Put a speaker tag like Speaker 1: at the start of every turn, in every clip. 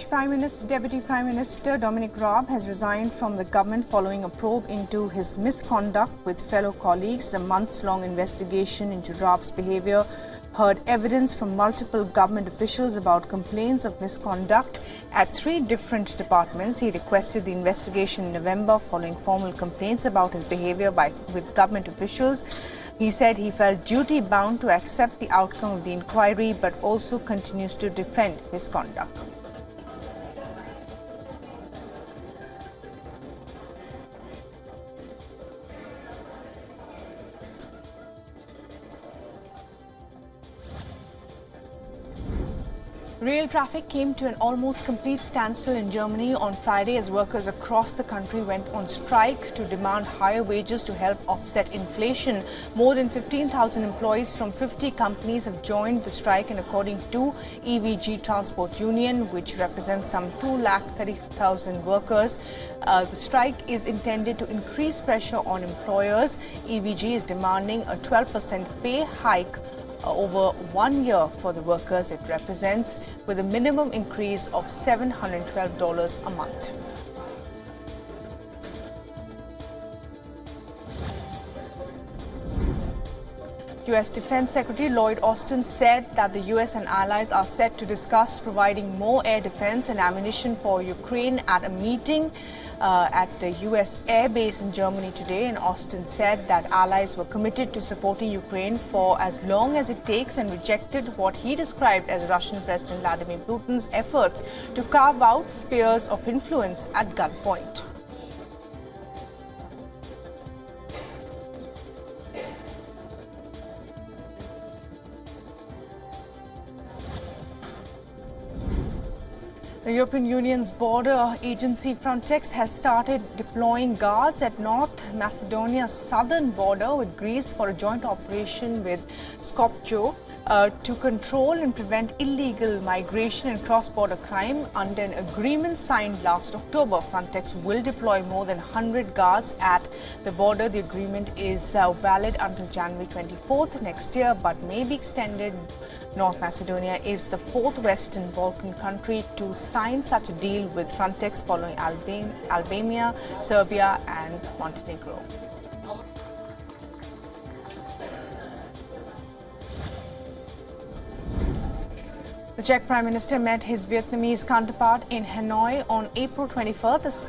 Speaker 1: British Deputy Prime Minister Dominic Raab has resigned from the government following a probe into his misconduct with fellow colleagues. The months-long investigation into Raab's behaviour heard evidence from multiple government officials about complaints of misconduct at 3 different departments. He requested the investigation in November following formal complaints about his behaviour with government officials. He said he felt duty-bound to accept the outcome of the inquiry but also continues to defend his conduct. Rail traffic came to an almost complete standstill in Germany on Friday as workers across the country went on strike to demand higher wages to help offset inflation. More than 15,000 employees from 50 companies have joined the strike, and according to EVG Transport Union, which represents some 230,000 workers, the strike is intended to increase pressure on employers. EVG is demanding a 12% pay hike over 1 year for the workers it represents, with a minimum increase of $712 a month. U.S. Defense Secretary Lloyd Austin said that the U.S. and allies are set to discuss providing more air defense and ammunition for Ukraine at a meeting at the U.S. Air Base in Germany today. And Austin said that allies were committed to supporting Ukraine for as long as it takes and rejected what he described as Russian President Vladimir Putin's efforts to carve out spheres of influence at gunpoint. The European Union's border agency Frontex has started deploying guards at North Macedonia's southern border with Greece for a joint operation with Skopje to control and prevent illegal migration and cross-border crime. Under an agreement signed last October, Frontex will deploy more than 100 guards at the border. The agreement is valid until January 24th next year, but may be extended. North Macedonia is the 4th Western Balkan country to sign such a deal with Frontex, following Albania, Serbia and Montenegro. The Czech Prime Minister met his Vietnamese counterpart in Hanoi on April 21st as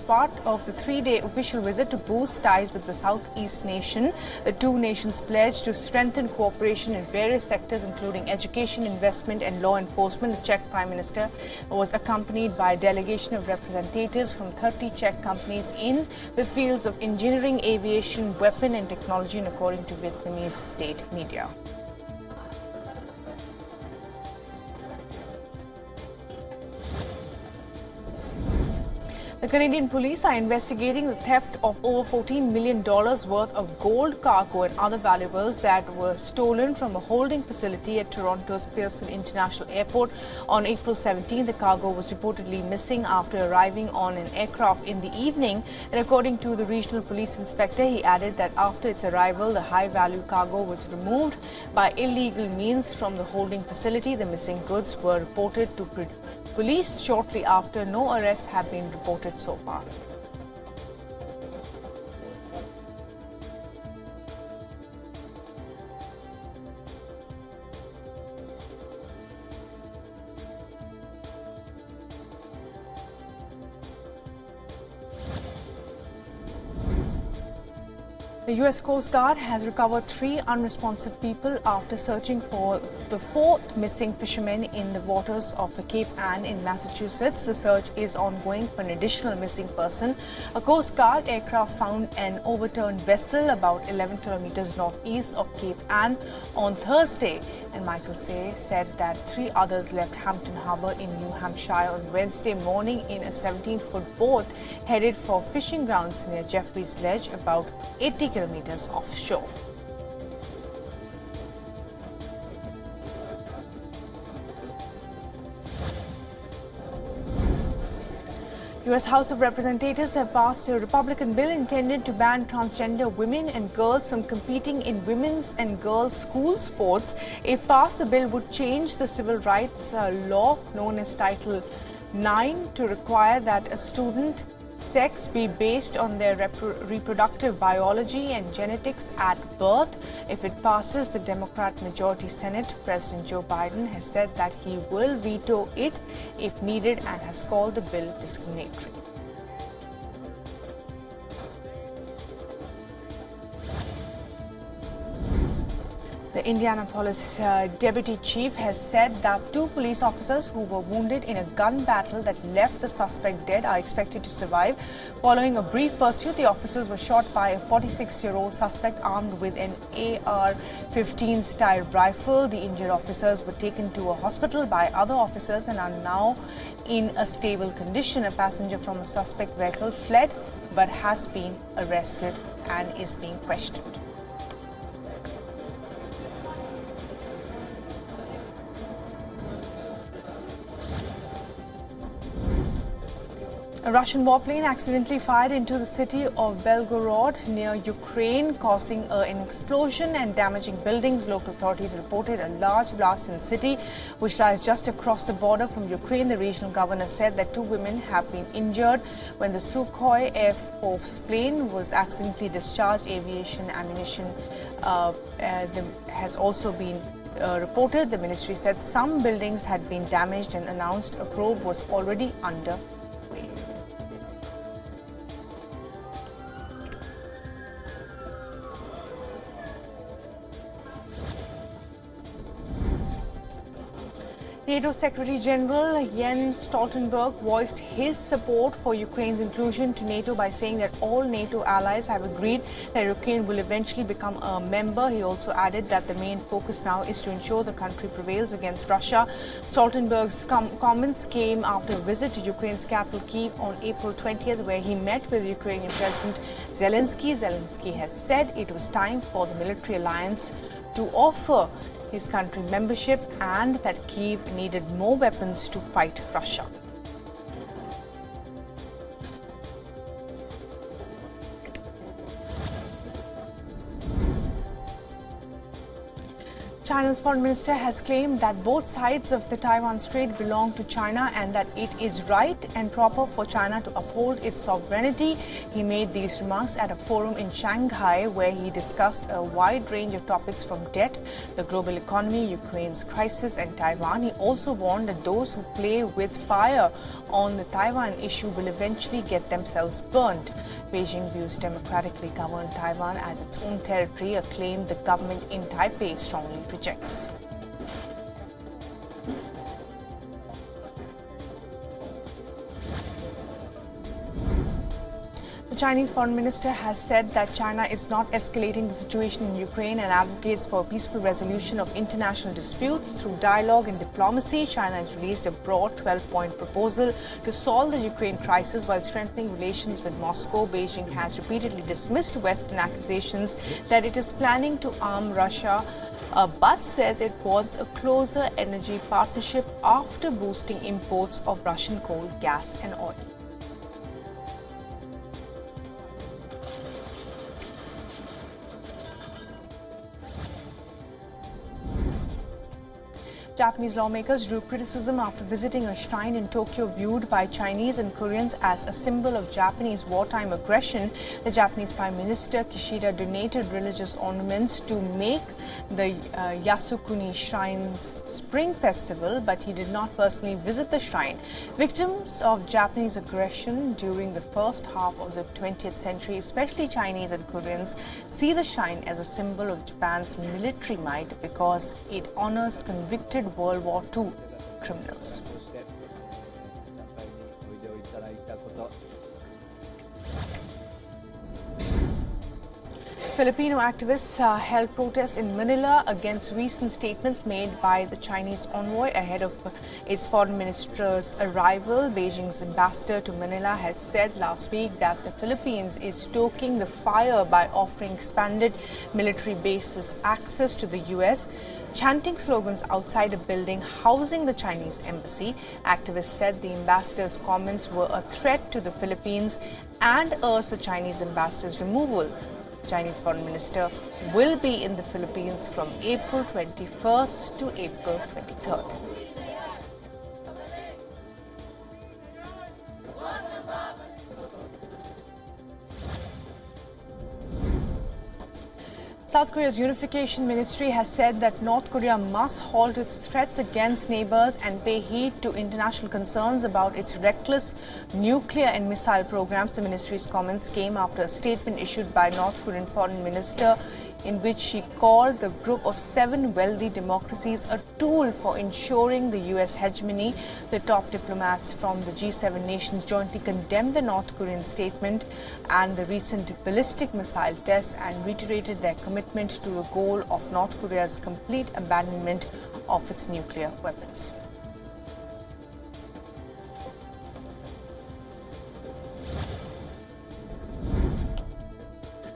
Speaker 1: part of the 3-day official visit to boost ties with the Southeast nation. The two nations pledged to strengthen cooperation in various sectors, including education, investment and law enforcement. The Czech Prime Minister was accompanied by a delegation of representatives from 30 Czech companies in the fields of engineering, aviation, weapon and technology, and according to Vietnamese state media. The Canadian police are investigating the theft of over $14 million worth of gold, cargo and other valuables that were stolen from a holding facility at Toronto's Pearson International Airport. On April 17, the cargo was reportedly missing after arriving on an aircraft in the evening. And according to the regional police inspector, he added that after its arrival, the high-value cargo was removed by illegal means from the holding facility. The missing goods were reported to police shortly after. No arrests have been reported so far. The U.S. Coast Guard has recovered 3 unresponsive people after searching for the 4th missing fisherman in the waters of the Cape Ann in Massachusetts. The search is ongoing for an additional missing person. A Coast Guard aircraft found an overturned vessel about 11 kilometers northeast of Cape Ann on Thursday, and Michael Say said that 3 others left Hampton Harbour in New Hampshire on Wednesday morning in a 17-foot boat headed for fishing grounds near Jeffrey's Ledge, about 80 kilometers offshore. U.S. House of Representatives have passed a Republican bill intended to ban transgender women and girls from competing in women's and girls' school sports. If passed, the bill would change the civil rights law known as Title IX to require that a student's sex be based on their reproductive biology and genetics at birth. If it passes the Democrat majority Senate, President Joe Biden has said that he will veto it if needed and has called the bill discriminatory. The Indianapolis deputy chief has said that 2 police officers who were wounded in a gun battle that left the suspect dead are expected to survive. Following a brief pursuit, the officers were shot by a 46-year-old suspect armed with an AR-15 style rifle. The injured officers were taken to a hospital by other officers and are now in a stable condition. A passenger from a suspect vehicle fled but has been arrested and is being questioned. A Russian warplane accidentally fired into the city of Belgorod near Ukraine, causing an explosion and damaging buildings. Local authorities reported a large blast in the city, which lies just across the border from Ukraine. The regional governor said that 2 women have been injured when the Sukhoi Air Force plane was accidentally discharged. Aviation ammunition has also been reported. The ministry said some buildings had been damaged and announced a probe was already underway. NATO Secretary General Jens Stoltenberg voiced his support for Ukraine's inclusion to NATO by saying that all NATO allies have agreed that Ukraine will eventually become a member. He also added that the main focus now is to ensure the country prevails against Russia. Stoltenberg's comments came after a visit to Ukraine's capital Kyiv on April 20th, where he met with Ukrainian President Zelensky. Zelensky has said it was time for the military alliance to offer his country membership and that Kyiv needed more weapons to fight Russia. China's foreign minister has claimed that both sides of the Taiwan Strait belong to China and that it is right and proper for China to uphold its sovereignty. He made these remarks at a forum in Shanghai where he discussed a wide range of topics from debt, the global economy, Ukraine's crisis and Taiwan. He also warned that those who play with fire on the Taiwan issue will eventually get themselves burned. Beijing views democratically governed Taiwan as its own territory, a claim the government in Taipei strongly rejects. The Chinese foreign minister has said that China is not escalating the situation in Ukraine and advocates for a peaceful resolution of international disputes through dialogue and diplomacy. China has released a broad 12-point proposal to solve the Ukraine crisis while strengthening relations with Moscow. Beijing has repeatedly dismissed Western accusations that it is planning to arm Russia, but says it wants a closer energy partnership after boosting imports of Russian coal, gas and oil. Japanese lawmakers drew criticism after visiting a shrine in Tokyo viewed by Chinese and Koreans as a symbol of Japanese wartime aggression. The Japanese Prime Minister Kishida donated religious ornaments to make the Yasukuni Shrine's Spring Festival, but he did not personally visit the shrine. Victims of Japanese aggression during the first half of the 20th century, especially Chinese and Koreans, see the shrine as a symbol of Japan's military might because it honors convicted World War II criminals. Filipino activists held protests in Manila against recent statements made by the Chinese envoy ahead of its foreign minister's arrival. Beijing's ambassador to Manila had said last week that the Philippines is stoking the fire by offering expanded military bases access to the US, chanting slogans outside a building housing the Chinese embassy. Activists said the ambassador's comments were a threat to the Philippines and urged the Chinese ambassador's removal. Chinese Foreign Minister will be in the Philippines from April 21st to April 23rd. South Korea's Unification Ministry has said that North Korea must halt its threats against neighbours and pay heed to international concerns about its reckless nuclear and missile programs. The ministry's comments came after a statement issued by North Korean Foreign Minister in which she called the group of 7 wealthy democracies a tool for ensuring the US hegemony. The top diplomats from the G7 nations jointly condemned the North Korean statement and the recent ballistic missile tests and reiterated their commitment to the goal of North Korea's complete abandonment of its nuclear weapons.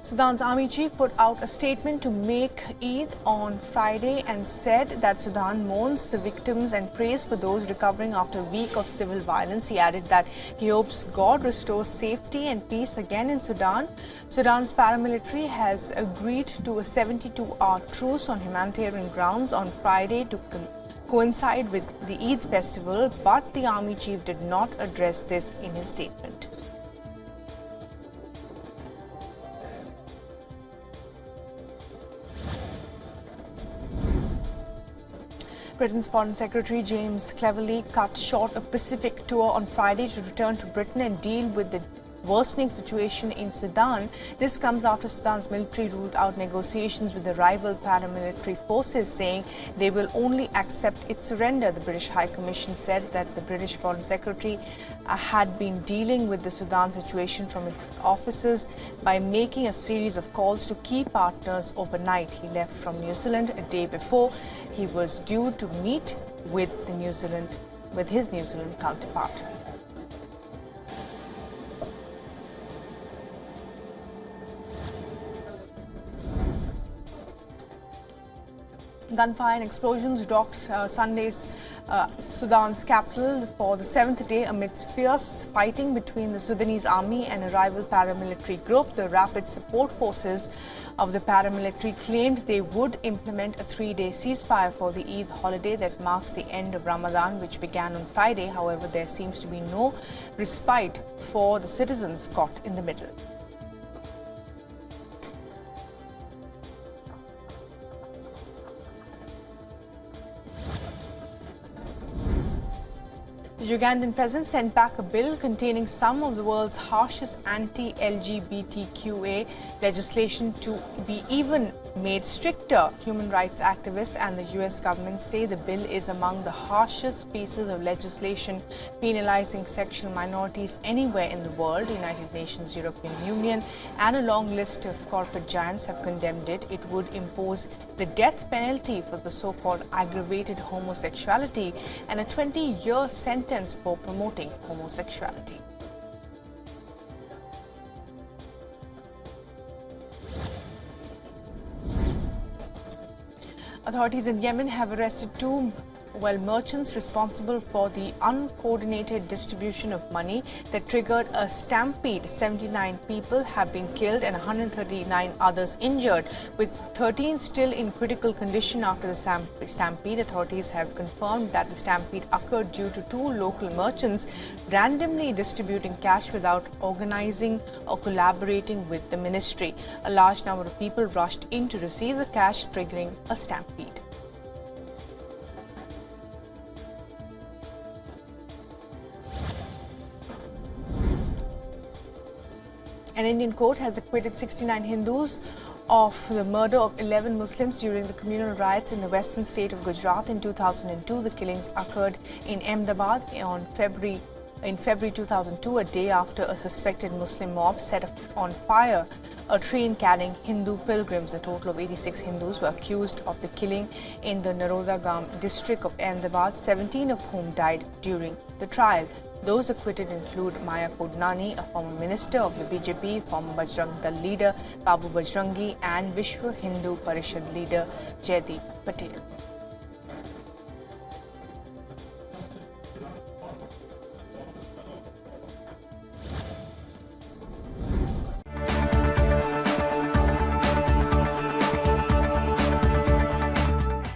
Speaker 1: Sudan's army chief put out a statement to make Eid on Friday and said that Sudan mourns the victims and prays for those recovering after a week of civil violence. He added that he hopes God restores safety and peace again in Sudan. Sudan's paramilitary has agreed to a 72-hour truce on humanitarian grounds on Friday to coincide with the Eid festival, but the army chief did not address this in his statement. Britain's Foreign Secretary James Cleverly cut short a Pacific tour on Friday to return to Britain and deal with the worsening situation in Sudan. This comes after Sudan's military ruled out negotiations with the rival paramilitary forces, saying they will only accept its surrender. The British High Commission said that the British Foreign Secretary had been dealing with the Sudan situation from its offices by making a series of calls to key partners overnight. He left from New Zealand a day before he was due to meet with his New Zealand counterpart. Gunfire and explosions rocked Sunday's Sudan's capital for the 7th day amidst fierce fighting between the Sudanese army and a rival paramilitary group. The Rapid Support Forces of the paramilitary claimed they would implement a 3-day ceasefire for the Eid holiday that marks the end of Ramadan, which began on Friday. However, there seems to be no respite for the citizens caught in the middle. The Ugandan president sent back a bill containing some of the world's harshest anti-LGBTQA legislation to be even made stricter. Human rights activists and the US government say the bill is among the harshest pieces of legislation penalizing sexual minorities anywhere in the world. The United Nations, European Union and a long list of corporate giants have condemned it. It would impose the death penalty for the so-called aggravated homosexuality and a 20-year sentence for promoting homosexuality. Authorities in Yemen have arrested 2 merchants responsible for the uncoordinated distribution of money that triggered a stampede. 79 people have been killed and 139 others injured, with 13 still in critical condition after the stampede. Authorities have confirmed that the stampede occurred due to 2 local merchants randomly distributing cash without organizing or collaborating with the ministry. A large number of people rushed in to receive the cash, triggering a stampede. An Indian court has acquitted 69 Hindus of the murder of 11 Muslims during the communal riots in the western state of Gujarat in 2002. The killings occurred in Ahmedabad on February in February 2002, a day after a suspected Muslim mob set on fire a train carrying Hindu pilgrims. A total of 86 Hindus were accused of the killing in the Narodagam district of Ahmedabad, 17 of whom died during the trial. Those acquitted include Maya Kodnani, a former minister of the BJP, former Bajrang Dal leader Babu Bajrangi, and Vishwa Hindu Parishad leader Jaideep Patel.